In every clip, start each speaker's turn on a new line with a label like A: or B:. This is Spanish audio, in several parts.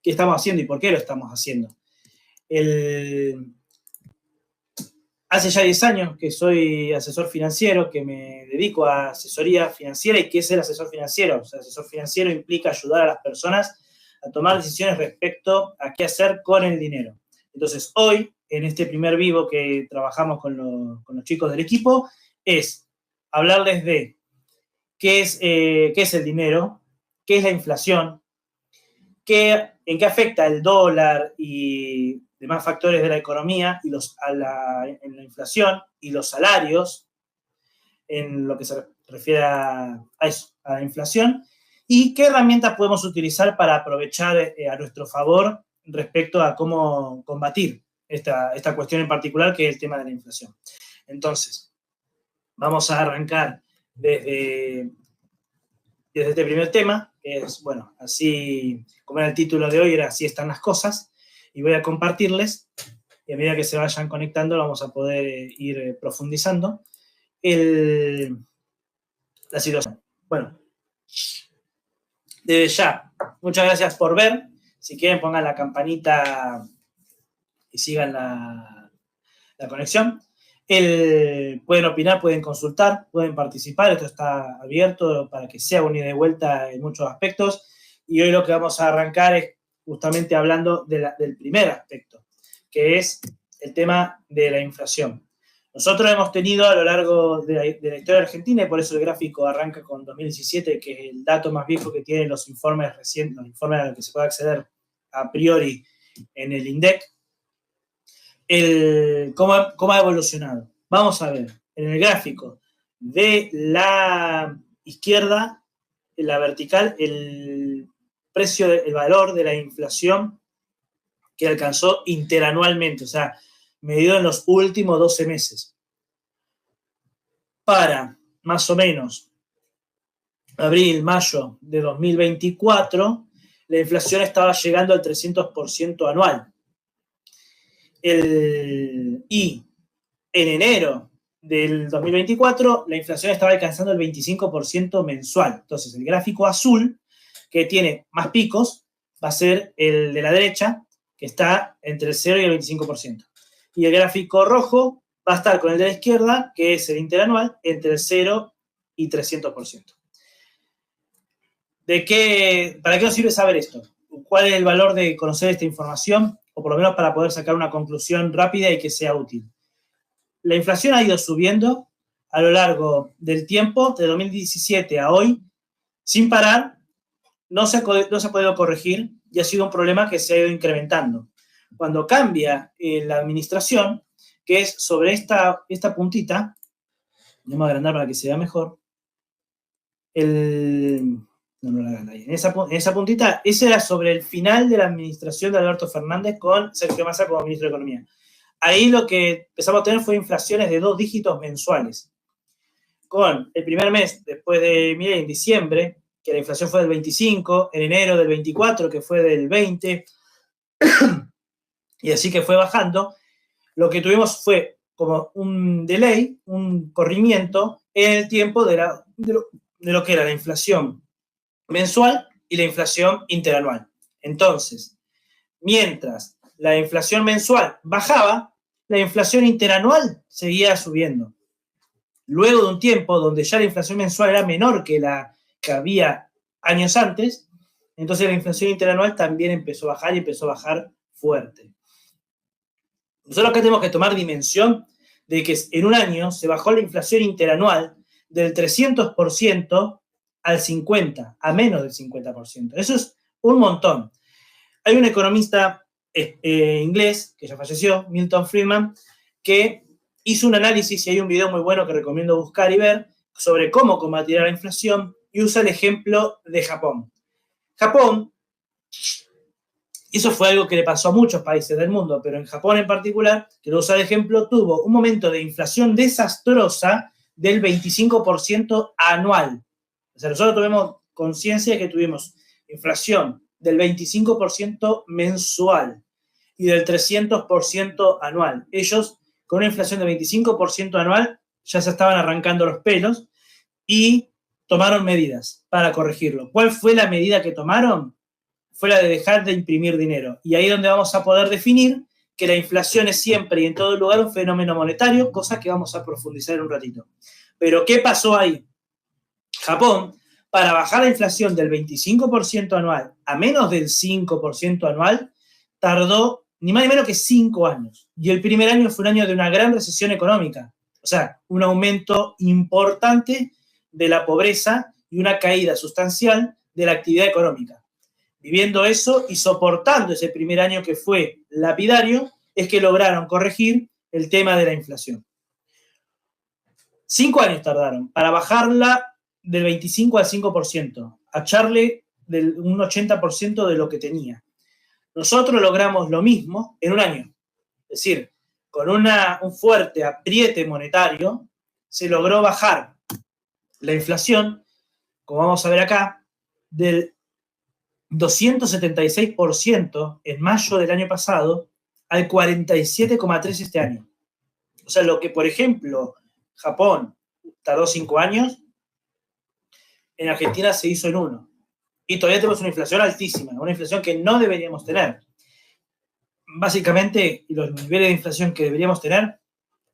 A: qué estamos haciendo y por qué lo estamos haciendo. Hace ya 10 años que soy asesor financiero, que me dedico a asesoría financiera. ¿Y qué es el asesor financiero? O sea, el asesor financiero implica ayudar a las personas a tomar decisiones respecto a qué hacer con el dinero. Entonces, hoy, en este primer vivo que trabajamos con los chicos del equipo, es hablarles de qué es el dinero, qué es la inflación, en qué afecta el dólar y demás factores de la economía y en la inflación y los salarios, en lo que se refiere a eso, a la inflación, y qué herramientas podemos utilizar para aprovechar a nuestro favor respecto a cómo combatir esta cuestión en particular, que es el tema de la inflación. Entonces, vamos a arrancar desde este primer tema, que es, bueno, así como era el título de hoy, era Así están las cosas, y voy a compartirles, y a medida que se vayan conectando vamos a poder ir profundizando la situación. Bueno, desde ya, muchas gracias por ver. Si quieren, pongan la campanita y sigan la conexión. Pueden opinar, pueden consultar, pueden participar. Esto está abierto para que sea un ida y vuelta en muchos aspectos. Y hoy lo que vamos a arrancar es justamente hablando del primer aspecto, que es el tema de la inflación. Nosotros hemos tenido a lo largo de la historia argentina, y por eso el gráfico arranca con 2017, que es el dato más viejo que tienen los informes recientes, los informes a los que se puede acceder a priori en el INDEC, cómo ha evolucionado. Vamos a ver, en el gráfico de la izquierda, en la vertical, el valor de la inflación que alcanzó interanualmente, o sea, medido en los últimos 12 meses. Para más o menos abril, mayo de 2024, la inflación estaba llegando al 300% anual. Y en enero del 2024, la inflación estaba alcanzando el 25% mensual. Entonces, el gráfico azul, que tiene más picos, va a ser el de la derecha, que está entre el 0 y el 25%. Y el gráfico rojo va a estar con el de la izquierda, que es el interanual, entre el 0 y 300%. ¿Para qué nos sirve saber esto? ¿Cuál es el valor de conocer esta información? O por lo menos para poder sacar una conclusión rápida y que sea útil. La inflación ha ido subiendo a lo largo del tiempo, de 2017 a hoy, sin parar. No se ha podido corregir y ha sido un problema que se ha ido incrementando. Cuando cambia la administración, que es sobre esta puntita, vamos a agrandar para que se vea mejor, no la hagan ahí. En esa puntita, ese era sobre el final de la administración de Alberto Fernández con Sergio Massa como ministro de Economía. Ahí lo que empezamos a tener fue inflaciones de 2 dígitos mensuales. Con el primer mes, después de Milei, en diciembre, que la inflación fue del 25, en enero del 24, que fue del 20, y así que fue bajando, lo que tuvimos fue como un delay, un corrimiento en el tiempo de lo que era la inflación mensual y la inflación interanual. Entonces, mientras la inflación mensual bajaba, la inflación interanual seguía subiendo. Luego de un tiempo donde ya la inflación mensual era menor que la que había años antes, entonces la inflación interanual también empezó a bajar y empezó a bajar fuerte. Nosotros acá tenemos que tomar dimensión de que en un año se bajó la inflación interanual del 300% al 50%, a menos del 50%. Eso es un montón. Hay un economista inglés, que ya falleció, Milton Friedman, que hizo un análisis, y hay un video muy bueno que recomiendo buscar y ver, sobre cómo combatir la inflación, y usa el ejemplo de Japón. Japón, y eso fue algo que le pasó a muchos países del mundo, pero en Japón en particular, que lo usa de ejemplo, tuvo un momento de inflación desastrosa del 25% anual. O sea, nosotros tuvimos conciencia de que tuvimos inflación del 25% mensual y del 300% anual. Ellos, con una inflación del 25% anual, ya se estaban arrancando los pelos y tomaron medidas para corregirlo. ¿Cuál fue la medida que tomaron? fue la de dejar de imprimir dinero. Y ahí es donde vamos a poder definir que la inflación es siempre y en todo lugar un fenómeno monetario, cosa que vamos a profundizar en un ratito. Pero, ¿qué pasó ahí? Japón, para bajar la inflación del 25% anual a menos del 5% anual, tardó ni más ni menos que 5 años. Y el primer año fue un año de una gran recesión económica. O sea, un aumento importante de la pobreza y una caída sustancial de la actividad económica. Viviendo eso y soportando ese primer año que fue lapidario, es que lograron corregir el tema de la inflación. 5 años tardaron para bajarla del 25 al 5%, a echarle un 80% de lo que tenía. Nosotros logramos lo mismo en un año. Es decir, con un fuerte apriete monetario, se logró bajar la inflación, como vamos a ver acá, del 276% en mayo del año pasado al 47,3% este año. O sea, lo que, por ejemplo, Japón tardó 5 años, en Argentina se hizo en 1. Y todavía tenemos una inflación altísima, una inflación que no deberíamos tener. Básicamente, los niveles de inflación que deberíamos tener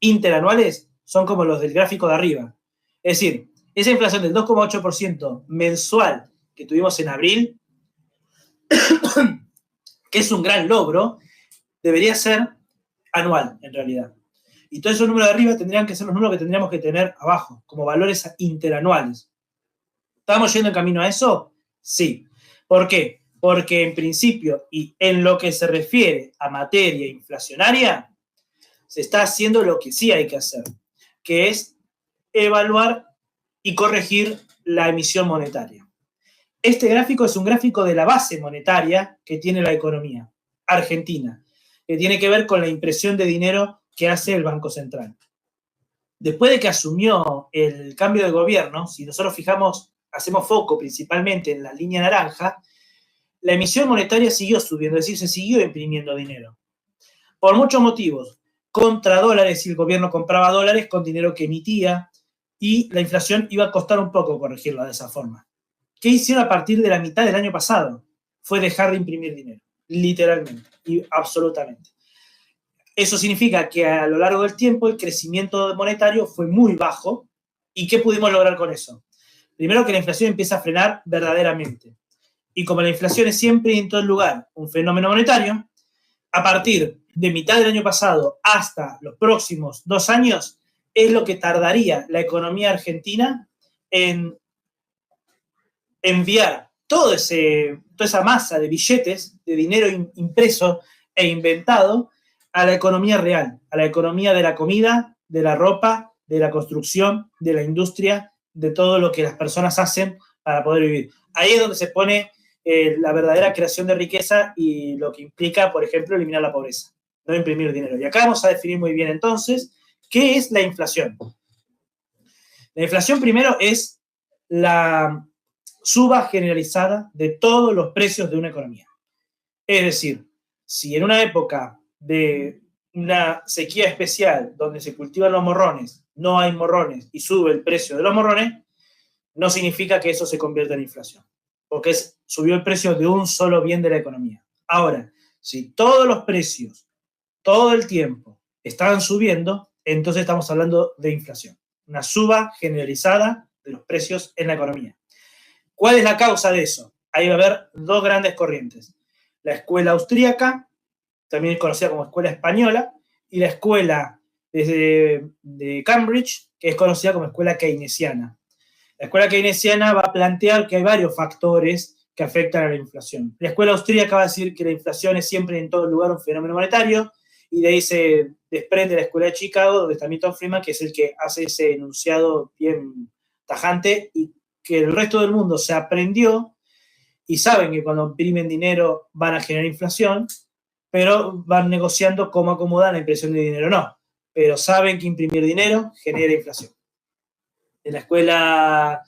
A: interanuales son como los del gráfico de arriba. Es decir, esa inflación del 2,8% mensual que tuvimos en abril, que es un gran logro, debería ser anual, en realidad. Y todos esos números de arriba tendrían que ser los números que tendríamos que tener abajo, como valores interanuales. ¿Estamos yendo en camino a eso? Sí. ¿Por qué? Porque en principio, y en lo que se refiere a materia inflacionaria, se está haciendo lo que sí hay que hacer, que es evaluar y corregir la emisión monetaria. Este gráfico es un gráfico de la base monetaria que tiene la economía argentina, que tiene que ver con la impresión de dinero que hace el Banco Central. Después de que asumió el cambio de gobierno, si nosotros hacemos foco principalmente en la línea naranja, la emisión monetaria siguió subiendo, es decir, se siguió imprimiendo dinero. Por muchos motivos, contra dólares, si el gobierno compraba dólares con dinero que emitía, y la inflación iba a costar un poco corregirla de esa forma. ¿Qué hicieron a partir de la mitad del año pasado? Fue dejar de imprimir dinero, literalmente y absolutamente. Eso significa que a lo largo del tiempo el crecimiento monetario fue muy bajo. ¿Y qué pudimos lograr con eso? Primero, que la inflación empieza a frenar verdaderamente. Y como la inflación es siempre y en todo lugar un fenómeno monetario, a partir de mitad del año pasado hasta los próximos 2 años es lo que tardaría la economía argentina en enviar toda esa masa de billetes, de dinero impreso e inventado a la economía real, a la economía de la comida, de la ropa, de la construcción, de la industria, de todo lo que las personas hacen para poder vivir. Ahí es donde se pone la verdadera creación de riqueza y lo que implica, por ejemplo, eliminar la pobreza, no imprimir dinero. Y acá vamos a definir muy bien entonces qué es la inflación. La inflación primero es la suba generalizada de todos los precios de una economía. Es decir, si en una época de una sequía especial donde se cultivan los morrones, no hay morrones y sube el precio de los morrones, no significa que eso se convierta en inflación, porque subió el precio de un solo bien de la economía. Ahora, si todos los precios, todo el tiempo, están subiendo, entonces estamos hablando de inflación, una suba generalizada de los precios en la economía. ¿Cuál es la causa de eso? Ahí va a haber 2 grandes corrientes. La escuela austríaca, también conocida como escuela española, y la escuela de Cambridge, que es conocida como escuela keynesiana. La escuela keynesiana va a plantear que hay varios factores que afectan a la inflación. La escuela austríaca va a decir que la inflación es siempre en todo lugar un fenómeno monetario, y de ahí se desprende la escuela de Chicago, donde está Milton Friedman, que es el que hace ese enunciado bien tajante, y que el resto del mundo se aprendió y saben que cuando imprimen dinero van a generar inflación, pero van negociando cómo acomodar la impresión de dinero. No, pero saben que imprimir dinero genera inflación. En la escuela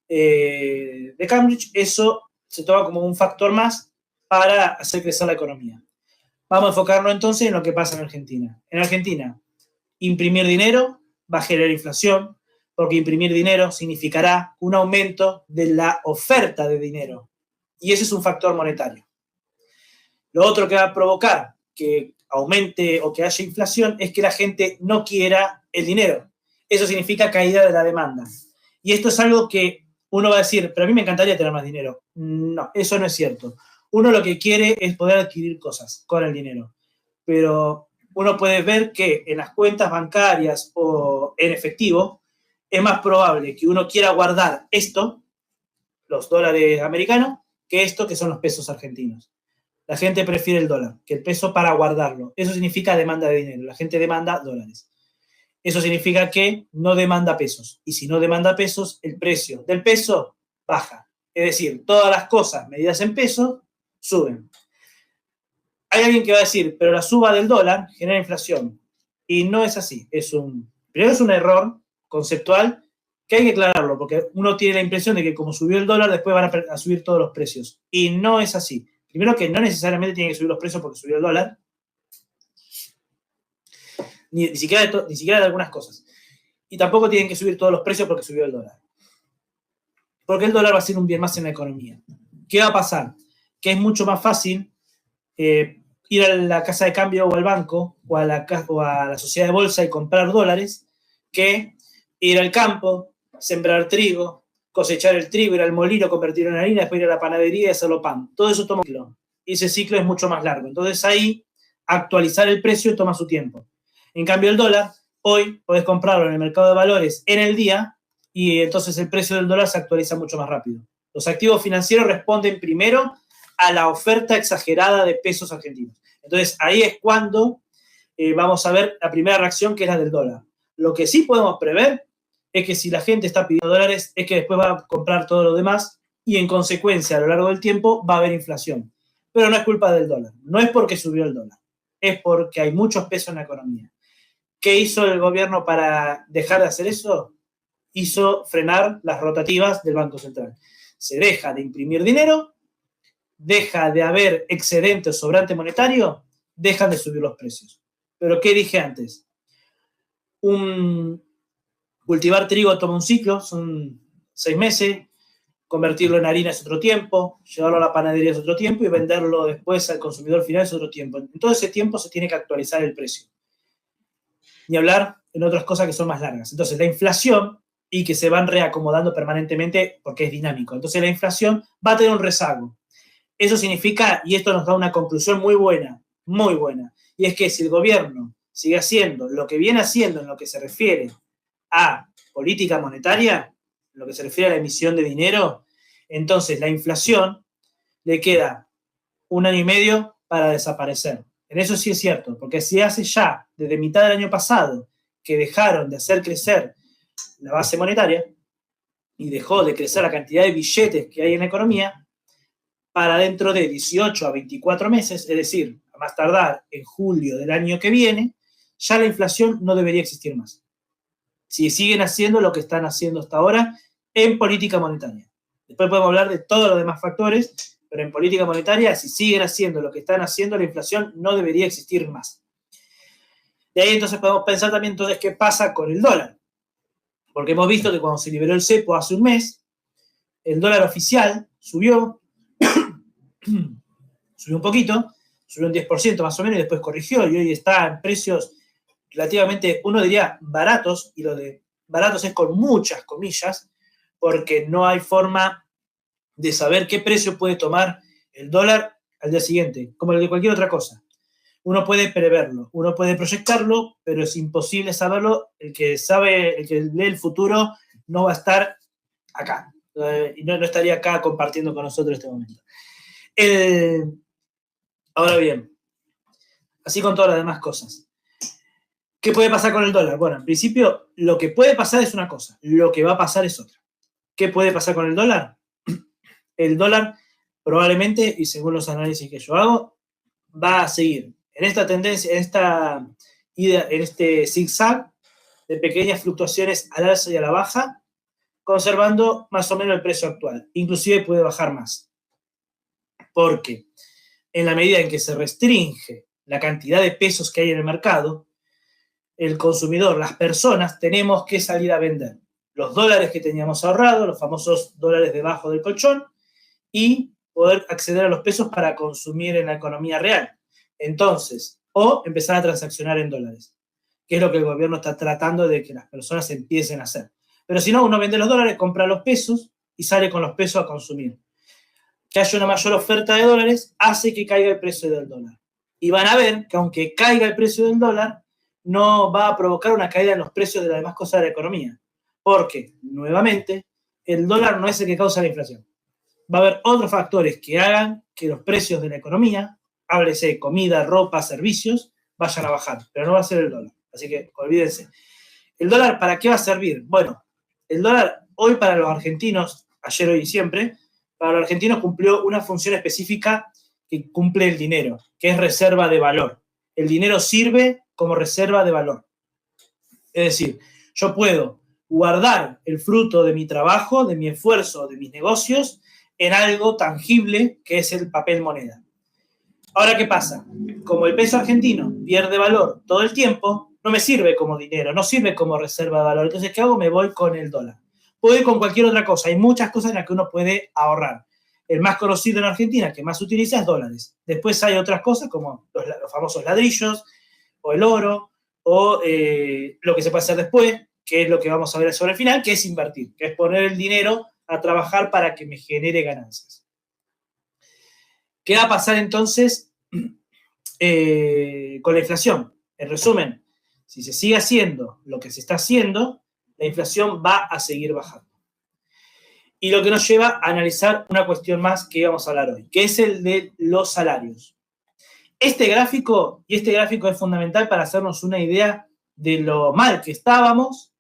A: de Cambridge eso se toma como un factor más para hacer crecer la economía. Vamos a enfocarnos entonces en lo que pasa en Argentina. En Argentina, imprimir dinero va a generar inflación, porque imprimir dinero significará un aumento de la oferta de dinero. Y ese es un factor monetario. Lo otro que va a provocar que aumente o que haya inflación es que la gente no quiera el dinero. Eso significa caída de la demanda. Y esto es algo que uno va a decir, pero a mí me encantaría tener más dinero. No, eso no es cierto. Uno lo que quiere es poder adquirir cosas con el dinero. Pero uno puede ver que en las cuentas bancarias o en efectivo es más probable que uno quiera guardar esto, los dólares americanos, que esto, que son los pesos argentinos. La gente prefiere el dólar que el peso para guardarlo. Eso significa demanda de dinero. La gente demanda dólares. Eso significa que no demanda pesos. Y si no demanda pesos, el precio del peso baja. Es decir, todas las cosas medidas en pesos suben. Hay alguien que va a decir, pero la suba del dólar genera inflación. Y no es así. Primero es un error conceptual que hay que aclararlo, porque uno tiene la impresión de que como subió el dólar, después van a subir todos los precios. Y no es así. Primero que no necesariamente tiene que subir los precios porque subió el dólar, ni siquiera de algunas cosas. Y tampoco tienen que subir todos los precios porque subió el dólar. Porque el dólar va a ser un bien más en la economía. ¿Qué va a pasar? Que es mucho más fácil ir a la casa de cambio o al banco o a la sociedad de bolsa y comprar dólares que ir al campo, sembrar trigo, cosechar el trigo, ir al molino, convertirlo en harina, después ir a la panadería y hacerlo pan. Todo eso toma un ciclo. Y ese ciclo es mucho más largo. Entonces ahí actualizar el precio toma su tiempo. En cambio el dólar, hoy podés comprarlo en el mercado de valores en el día y entonces el precio del dólar se actualiza mucho más rápido. Los activos financieros responden primero a la oferta exagerada de pesos argentinos. Entonces ahí es cuando vamos a ver la primera reacción, que es la del dólar. Lo que sí podemos prever es que si la gente está pidiendo dólares, es que después va a comprar todo lo demás y en consecuencia a lo largo del tiempo va a haber inflación. Pero no es culpa del dólar, no es porque subió el dólar, es porque hay muchos pesos en la economía. ¿Qué hizo el gobierno para dejar de hacer eso? Hizo frenar las rotativas del Banco Central. Se deja de imprimir dinero, deja de haber excedente o sobrante monetario, dejan de subir los precios. Pero ¿qué dije antes? Cultivar trigo toma un ciclo, son 6 meses, convertirlo en harina es otro tiempo, llevarlo a la panadería es otro tiempo y venderlo después al consumidor final es otro tiempo. En todo ese tiempo se tiene que actualizar el precio. Ni hablar en otras cosas que son más largas. Entonces la inflación, y que se van reacomodando permanentemente porque es dinámico. Entonces la inflación va a tener un rezago. Eso significa, y esto nos da una conclusión muy buena, y es que si el gobierno sigue haciendo lo que viene haciendo en lo que se refiere a política monetaria, en lo que se refiere a la emisión de dinero, entonces la inflación le queda 1 año y medio para desaparecer. En eso sí es cierto, porque si hace ya, desde mitad del año pasado, que dejaron de hacer crecer la base monetaria y dejó de crecer la cantidad de billetes que hay en la economía, para dentro de 18 a 24 meses, es decir, a más tardar en julio del año que viene, ya la inflación no debería existir más. Si siguen haciendo lo que están haciendo hasta ahora en política monetaria. Después podemos hablar de todos los demás factores, pero en política monetaria, si siguen haciendo lo que están haciendo, la inflación no debería existir más. De ahí entonces podemos pensar también entonces qué pasa con el dólar. Porque hemos visto que cuando se liberó el cepo hace un mes, el dólar oficial subió un poquito, subió un 10% más o menos y después corrigió y hoy está en precios relativamente, uno diría, baratos, y lo de baratos es con muchas comillas, porque no hay forma de saber qué precio puede tomar el dólar al día siguiente, como el de cualquier otra cosa. Uno puede preverlo, uno puede proyectarlo, pero es imposible saberlo. El que lee el futuro no va a estar acá, y no estaría acá compartiendo con nosotros este momento. Ahora bien, así con todas las demás cosas. ¿Qué puede pasar con el dólar? Bueno, en principio, lo que puede pasar es una cosa, lo que va a pasar es otra. ¿Qué puede pasar con el dólar? El dólar probablemente, y según los análisis que yo hago, va a seguir en esta tendencia, en este zigzag de pequeñas fluctuaciones al alza y a la baja, conservando más o menos el precio actual. Inclusive puede bajar más. Porque en la medida en que se restringe la cantidad de pesos que hay en el mercado, el consumidor, las personas, tenemos que salir a vender los dólares que teníamos ahorrados, los famosos dólares debajo del colchón, y poder acceder a los pesos para consumir en la economía real. Entonces, o empezar a transaccionar en dólares, que es lo que el gobierno está tratando de que las personas empiecen a hacer. Pero si no, uno vende los dólares, compra los pesos y sale con los pesos a consumir. Que haya una mayor oferta de dólares hace que caiga el precio del dólar. Y van a ver que aunque caiga el precio del dólar, no va a provocar una caída en los precios de las demás cosas de la economía. Porque, nuevamente, el dólar no es el que causa la inflación. Va a haber otros factores que hagan que los precios de la economía, háblese comida, ropa, servicios, vayan a bajar, pero no va a ser el dólar. Así que olvídense. ¿El dólar para qué va a servir? Bueno, el dólar hoy para los argentinos, ayer, hoy y siempre, para los argentinos cumplió una función específica que cumple el dinero, que es reserva de valor. El dinero sirve como reserva de valor. Es decir, yo puedo guardar el fruto de mi trabajo, de mi esfuerzo, de mis negocios, en algo tangible que es el papel moneda. Ahora, ¿qué pasa? Como el peso argentino pierde valor todo el tiempo, no me sirve como dinero, no sirve como reserva de valor. Entonces, ¿qué hago? Me voy con el dólar. Puedo ir con cualquier otra cosa. Hay muchas cosas en las que uno puede ahorrar. El más conocido en Argentina, que más se utiliza, es dólares. Después hay otras cosas como los famosos ladrillos, o el oro, o lo que se puede hacer después, que es lo que vamos a ver sobre el final, que es invertir, que es poner el dinero a trabajar para que me genere ganancias. ¿Qué va a pasar entonces con la inflación? En resumen, si se sigue haciendo lo que se está haciendo, la inflación va a seguir bajando. Y lo que nos lleva a analizar una cuestión más que íbamos a hablar hoy, que es el de los salarios. Este gráfico es fundamental para hacernos una idea de lo mal que estábamos,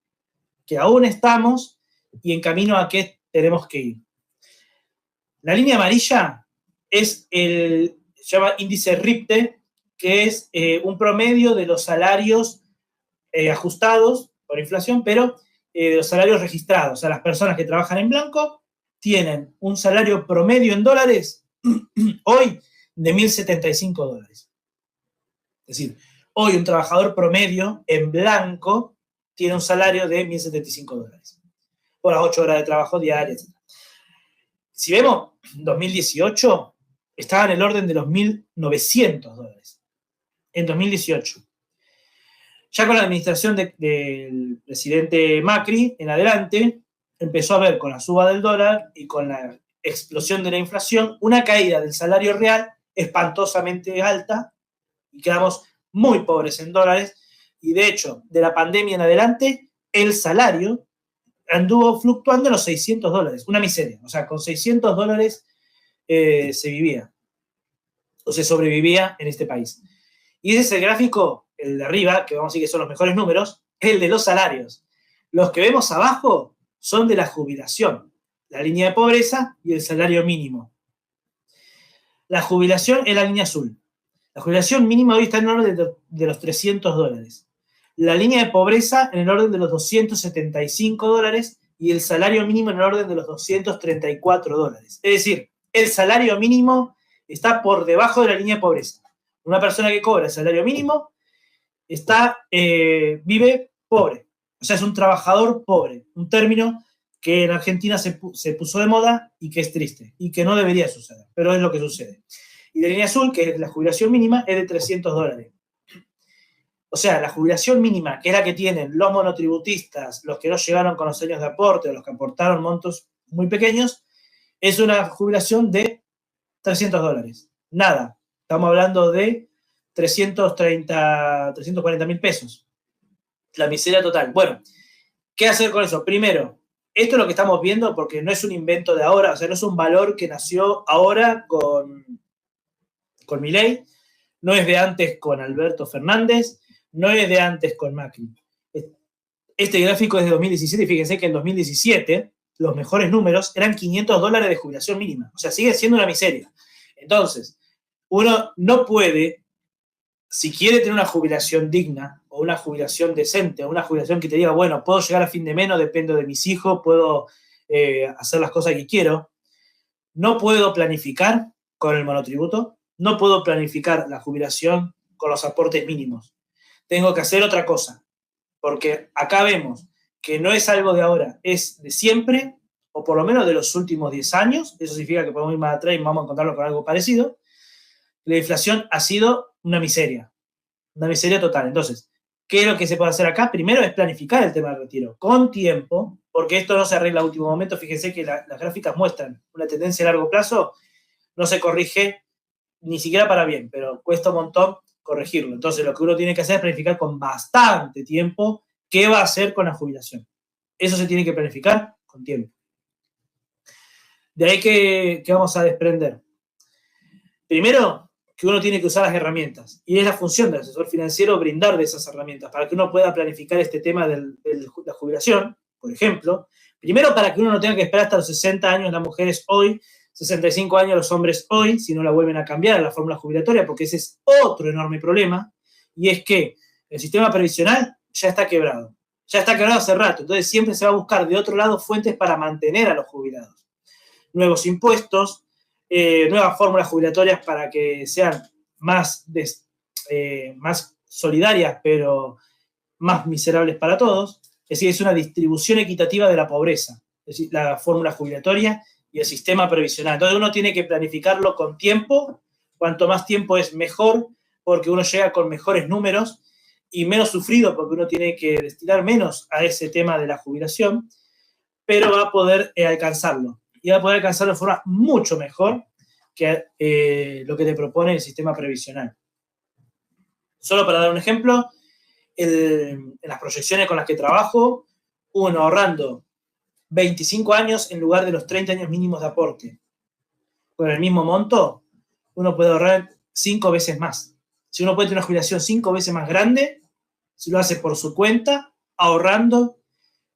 A: que aún estamos, y en camino a qué tenemos que ir. La línea amarilla es se llama índice RIPTE, que es un promedio de los salarios ajustados por inflación, pero de los salarios registrados. O sea, las personas que trabajan en blanco tienen un salario promedio en dólares hoy de $1.075. Es decir, hoy un trabajador promedio en blanco tiene un salario de $1.075 por las 8 horas de trabajo diarias, etc. Si vemos, 2018 estaba en el orden de los $1.900 en 2018. Ya con la administración del presidente Macri en adelante, empezó a ver con la suba del dólar y con la explosión de la inflación una caída del salario real espantosamente alta y quedamos muy pobres en dólares. Y de hecho, de la pandemia en adelante, el salario anduvo fluctuando en los $600, una miseria. O sea, con $600 se vivía o se sobrevivía en este país. Y ese es el gráfico, el de arriba, que vamos a decir que son los mejores números, el de los salarios. Los que vemos abajo son de la jubilación, la línea de pobreza y el salario mínimo. La jubilación es la línea azul. La jubilación mínima hoy está en el orden de los $300. La línea de pobreza en el orden de los $275 y el salario mínimo en el orden de los $234. Es decir, el salario mínimo está por debajo de la línea de pobreza. Una persona que cobra el salario mínimo vive pobre. O sea, es un trabajador pobre. Un término que en Argentina se puso de moda y que es triste y que no debería suceder, pero es lo que sucede. Y la línea azul, que es la jubilación mínima, es de $300. O sea, la jubilación mínima, que es la que tienen los monotributistas, los que no llegaron con los años de aporte, o los que aportaron montos muy pequeños, es una jubilación de $300. Nada. Estamos hablando de 340 mil pesos. La miseria total. Bueno, ¿qué hacer con eso? Primero, esto es lo que estamos viendo porque no es un invento de ahora, o sea, no es un valor que nació ahora con Milei, no es de antes con Alberto Fernández, no es de antes con Macri. Este gráfico es de 2017 y fíjense que en 2017 los mejores números eran $500 de jubilación mínima. O sea, sigue siendo una miseria. Entonces, uno no puede, si quiere tener una jubilación digna o una jubilación decente o una jubilación que te diga, bueno, puedo llegar a fin de mes, no dependo de mis hijos, puedo hacer las cosas que quiero, no puedo planificar con el monotributo, no puedo planificar la jubilación con los aportes mínimos. Tengo que hacer otra cosa, porque acá vemos que no es algo de ahora, es de siempre, o por lo menos de los últimos 10 años, eso significa que podemos ir más atrás y vamos a encontrarlo con algo parecido, la inflación ha sido una miseria total. Entonces, ¿qué es lo que se puede hacer acá? Primero es planificar el tema del retiro con tiempo, porque esto no se arregla a último momento. Fíjense que las gráficas muestran una tendencia a largo plazo, no se corrige ni siquiera para bien, pero cuesta un montón corregirlo. Entonces, lo que uno tiene que hacer es planificar con bastante tiempo qué va a hacer con la jubilación. Eso se tiene que planificar con tiempo. De ahí que vamos a desprender. Primero, que uno tiene que usar las herramientas. Y es la función del asesor financiero brindar de esas herramientas para que uno pueda planificar este tema de la jubilación, por ejemplo. Primero, para que uno no tenga que esperar hasta los 60 años las mujeres hoy, 65 años los hombres hoy, si no la vuelven a cambiar a la fórmula jubilatoria, porque ese es otro enorme problema, y es que el sistema previsional ya está quebrado. Ya está quebrado hace rato. Entonces siempre se va a buscar de otro lado fuentes para mantener a los jubilados. Nuevos impuestos, nuevas fórmulas jubilatorias para que sean más solidarias, pero más miserables para todos. Es decir, es una distribución equitativa de la pobreza, es decir, la fórmula jubilatoria y el sistema previsional. Entonces uno tiene que planificarlo con tiempo. Cuanto más tiempo es mejor, porque uno llega con mejores números y menos sufrido, porque uno tiene que destinar menos a ese tema de la jubilación, pero va a poder alcanzarlo. Y va a poder alcanzarlo de forma mucho mejor que lo que te propone el sistema previsional. Solo para dar un ejemplo, en las proyecciones con las que trabajo, uno ahorrando 25 años en lugar de los 30 años mínimos de aporte. Con el mismo monto, uno puede ahorrar 5 veces más. Si uno puede tener una jubilación 5 veces más grande, si lo hace por su cuenta, ahorrando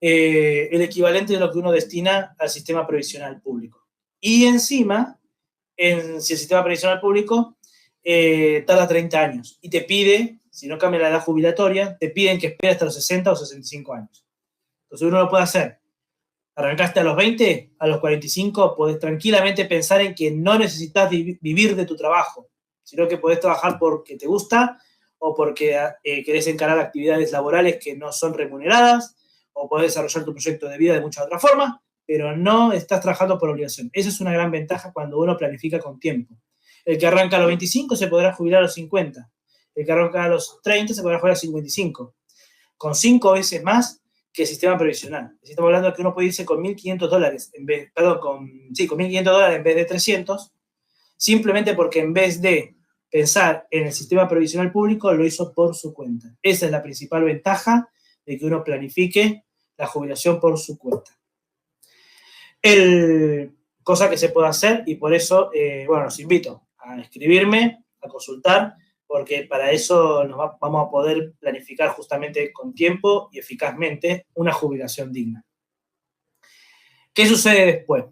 A: el equivalente de lo que uno destina al sistema previsional público. Y encima, si el sistema previsional público tarda 30 años y te pide, si no cambia la edad jubilatoria, te piden que esperes hasta los 60 o 65 años. Entonces uno lo puede hacer. Arrancaste a los 20, a los 45, podés tranquilamente pensar en que no necesitas vivir de tu trabajo, sino que podés trabajar porque te gusta o porque querés encarar actividades laborales que no son remuneradas, o podés desarrollar tu proyecto de vida de muchas otras formas, pero no estás trabajando por obligación. Esa es una gran ventaja cuando uno planifica con tiempo. El que arranca a los 25 se podrá jubilar a los 50. El que arranca a los 30 se podrá jubilar a los 55. Con 5 veces más que el sistema previsional. Estamos hablando de que uno puede irse con $1.500 con $1.500 en vez de 300, simplemente porque en vez de pensar en el sistema previsional público, lo hizo por su cuenta. Esa es la principal ventaja de que uno planifique la jubilación por su cuenta. Cosa que se puede hacer, y por eso, los invito a escribirme, a consultar, porque para eso vamos a poder planificar justamente con tiempo y eficazmente una jubilación digna. ¿Qué sucede después?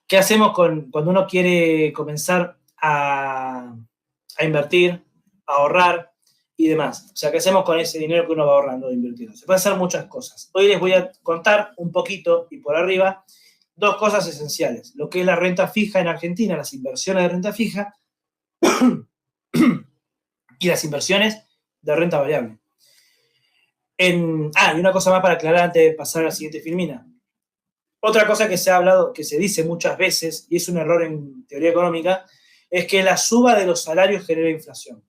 A: ¿Qué hacemos cuando uno quiere comenzar a invertir, a ahorrar y demás? O sea, ¿qué hacemos con ese dinero que uno va ahorrando, invirtiendo? Se pueden hacer muchas cosas. Hoy les voy a contar un poquito y por arriba 2 cosas esenciales. Lo que es la renta fija en Argentina, las inversiones de renta fija y las inversiones de renta variable. Y una cosa más para aclarar antes de pasar a la siguiente filmina. Otra cosa que se ha hablado, que se dice muchas veces, y es un error en teoría económica, es que la suba de los salarios genera inflación.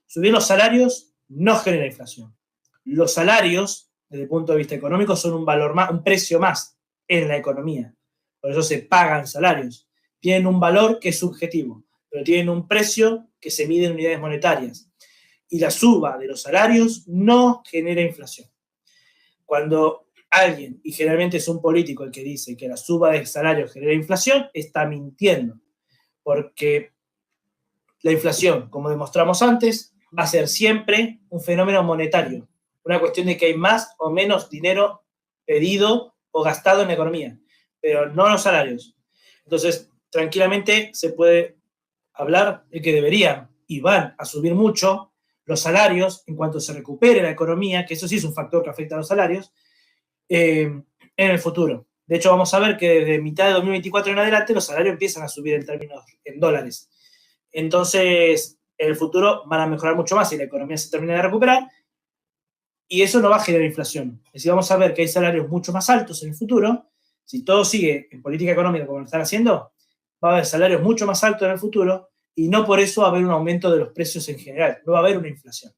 A: Subir los salarios no genera inflación. Los salarios, desde el punto de vista económico, son un valor más, un precio más en la economía. Por eso se pagan salarios. Tienen un valor que es subjetivo, pero tienen un precio que se mide en unidades monetarias. Y la suba de los salarios no genera inflación. Cuando alguien, y generalmente es un político el que dice que la suba de salarios genera inflación, está mintiendo. Porque la inflación, como demostramos antes, va a ser siempre un fenómeno monetario. Una cuestión de que hay más o menos dinero pedido o gastado en la economía, pero no los salarios. Entonces, tranquilamente se puede hablar de que deberían y van a subir mucho los salarios en cuanto se recupere la economía, que eso sí es un factor que afecta a los salarios, en el futuro. De hecho, vamos a ver que desde mitad de 2024 en adelante los salarios empiezan a subir en dólares. Entonces, en el futuro van a mejorar mucho más si la economía se termina de recuperar. y eso no va a generar inflación. Es decir, vamos a ver que hay salarios mucho más altos en el futuro. Si todo sigue en política económica como lo están haciendo, va a haber salarios mucho más altos en el futuro y no por eso va a haber un aumento de los precios en general, no va a haber una inflación.